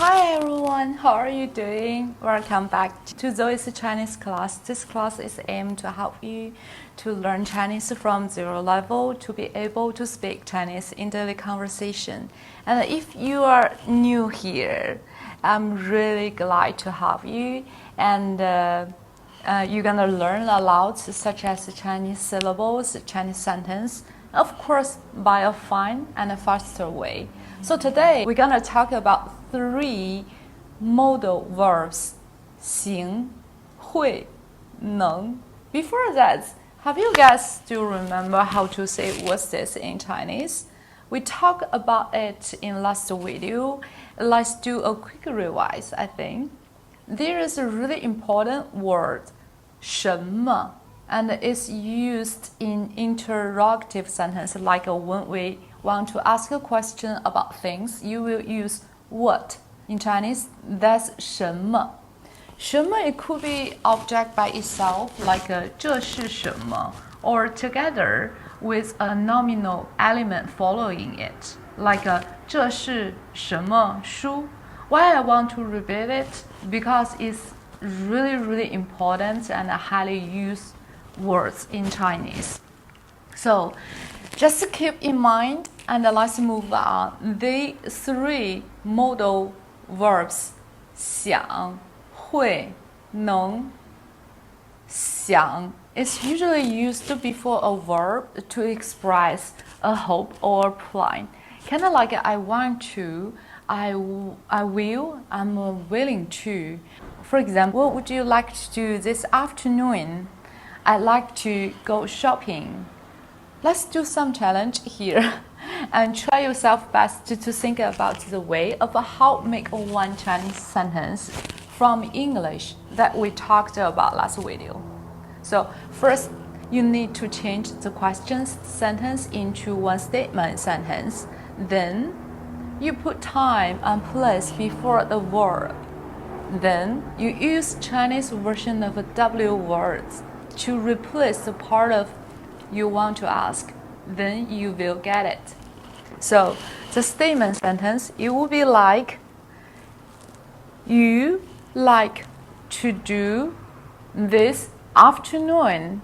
Hi everyone, how are you doing? Welcome back to Zoe's Chinese class. This class is aimed to help you to learn Chinese from zero level to be able to speak Chinese in daily conversation. And if you are new here, I'm really glad to have you. And you're gonna learn a lot, such as Chinese syllables, Chinese sentence, of course, by a fun and a faster way. So today we're gonna talk about three modal verbs: 行, 会, 能. Before that, have you guys still remember how to say what's this in Chinese? We talked about it in last video. Let's do a quick revise, I think. There is a really important word, 什么, and it's used in interrogative sentence, like when we want to ask a question about things, you will use what. In Chinese, that's 什么. 什么 it could be object by itself, like 这是什么, or together with a nominal element following it, like 这是什么书. Why I want to repeat it? Because it's really important and highly used words in Chinese. So just keep in mind and let's move on. The three modal verbs, 想, 会, 能. 想 is usually used before a verb to express a hope or plan. Kind of like I want to, I will, I'm willing to. For example, what would you like to do this afternoon? I'd like to go shopping. Let's do some challenge here and try yourself best to think about the way of how to make one Chinese sentence from English that we talked about last video. So first, you need to change the question sentence into one statement sentence. Then you put time and place before the verb. Then you use Chinese version of W words to replace the part of you want to ask. Then you will get it. So the statement sentence, it will be like, you like to do this afternoon,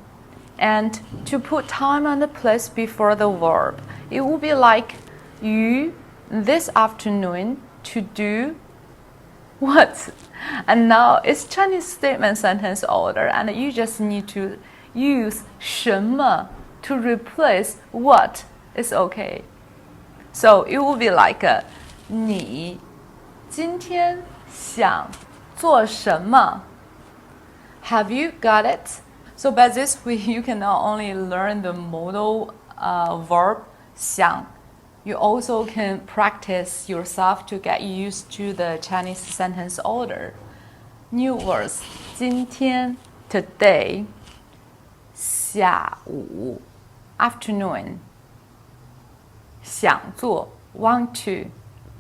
and to put time and place before the verb, it will be like, you this afternoon to do what? And now it's Chinese statement sentence order, and you just need to use 什么 to replace what is okay. So it will be like 你今天想做什么? Have you got it? So by this way, you can not only learn the modal verb 想, you also can practice yourself to get used to the Chinese sentence order. New words: 今天 today, 下午 afternoon, 想做 want to,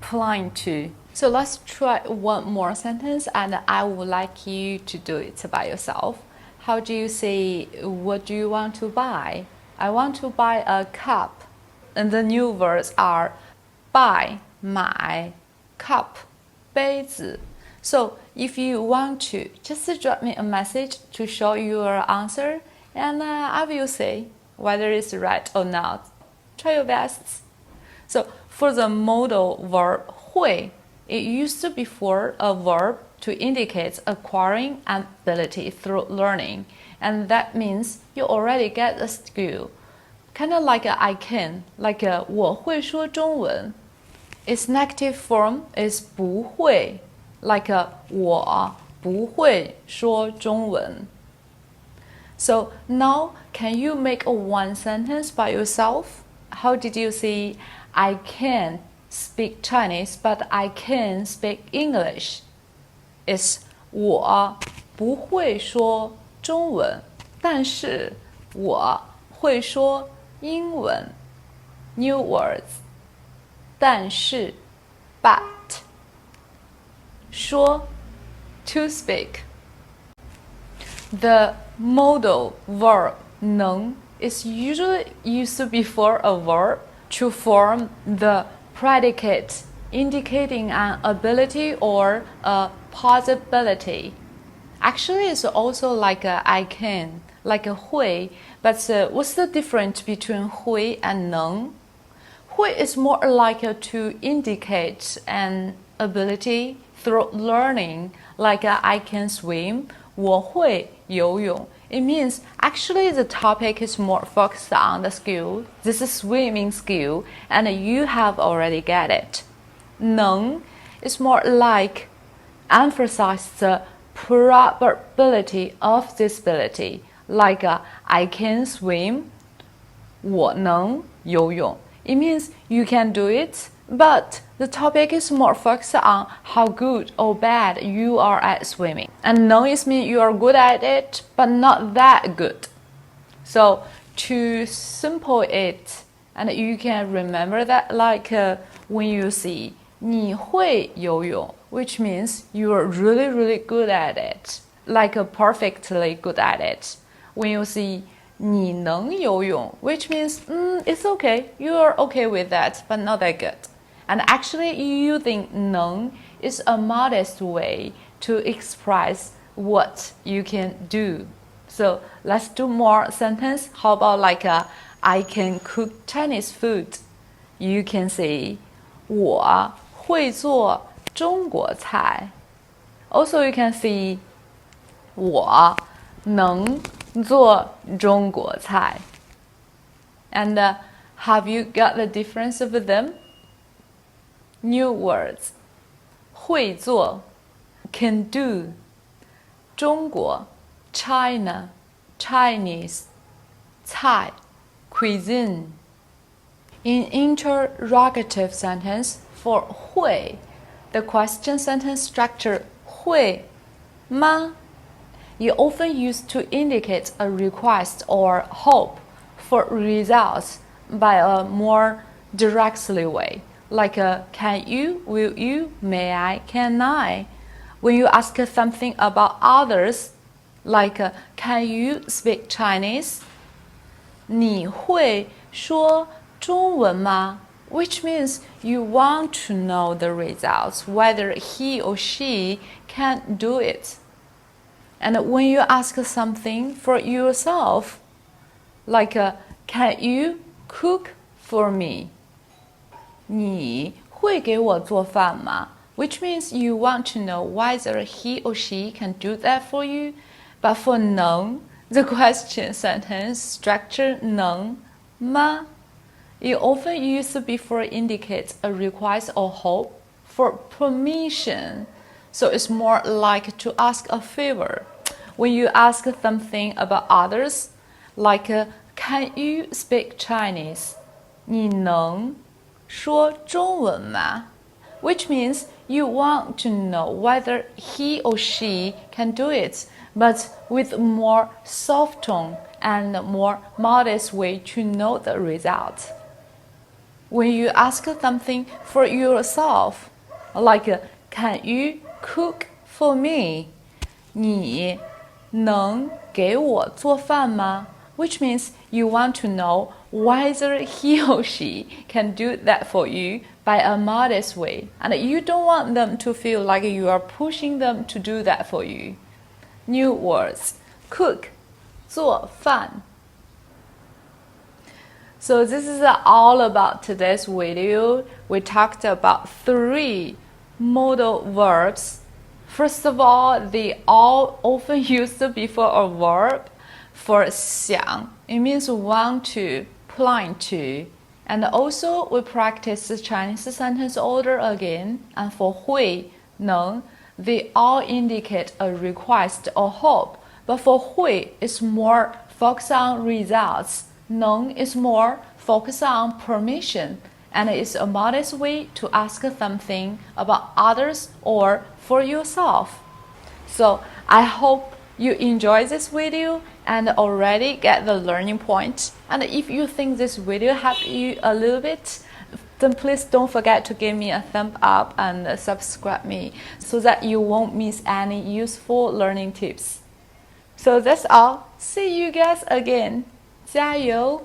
plan to. So let's try one more sentence, and I would like you to do it by yourself. How do you say, what do you want to buy? I want to buy a cup. And the new words are buy, 买, cup, 杯子. So if you want to, just drop me a message to show your answer, and I will say whether it's right or not. Try your best. So for the modal verb 会, it used to be before a verb to indicate acquiring ability through learning, and that means you already get a skill. Kind of like I can, like 我会说中文. Its negative form is 不会, like 我不会说中文. So now, can you make a one sentence by yourself? How did you say, I can't speak Chinese, but I can speak English? It's 我不会说中文, 但是我会说英文. New words: 但是 but, 说 to speak. The modal verb 能 is usually used before a verb to form the predicate indicating an ability or a possibility. Actually, it's also like a I can, like a 会, but what's the difference between 会 and 能? 会 is more like to indicate an ability through learning, like I can swim, 我会游泳. It means actually the topic is more focused on the skill. This is swimming skill, and you have already get it. 能 is more like emphasize the probability of this ability, like I can swim, 我能游泳. It means you can do it, but the topic is more focused on how good or bad you are at swimming. And 能 is mean you are good at it, but not that good. So to simple it, and you can remember that like when you see 你会游泳, which means you are really, really good at it, like perfectly good at it. When you see 你能游泳, which means it's okay, you are okay with that, but not that good. And actually, using 能 is a modest way to express what you can do. So let's do more sentence. How about like I can cook Chinese food? You can say 我会做中国菜. Also, you can see 我能做中国菜. And have you got the difference of them? New words. 会做 can do. 中国 China, Chinese. 菜 cuisine. In interrogative sentence for 会, the question sentence structure 会吗? You often use to indicate a request or hope for results by a more directly way, like can you, will you, may I, can I. When you ask something about others, like can you speak Chinese? 你会说中文吗? Which means you want to know the results, whether he or she can do it. And when you ask something for yourself, like can you cook for me? 你会给我做饭吗? Which means you want to know whether he or she can do that for you. But for 能, the question sentence structure 能吗? You often use before indicates a request or hope for permission. So it's more like to ask a favor. When you ask something about others, like can you speak Chinese? 你能说中文吗? Which means you want to know whether he or she can do it, but with more soft tone and more modest way to know the result. When you ask something for yourself, like can you cook for me? 你能给我做饭吗? Which means you want to know whether he or she can do that for you by a modest way, and you don't want them to feel like you are pushing them to do that for you. New words. Cook, 做饭. So this is all about today's video. We talked about 3 modal verbs. First of all, they all often used before a verb. For 想, it means want to, plan to. And also we practice the Chinese sentence order again. And for 会, 能, they all indicate a request or hope. But for 会, it's more focused on results. 能 is more focused on permission, and it's a modest way to ask something about others or for yourself. So I hope you enjoy this video and already get the learning point. And if you think this video helped you a little bit, then please don't forget to give me a thumb up and subscribe me so that you won't miss any useful learning tips. So that's all. See you guys again. 加油!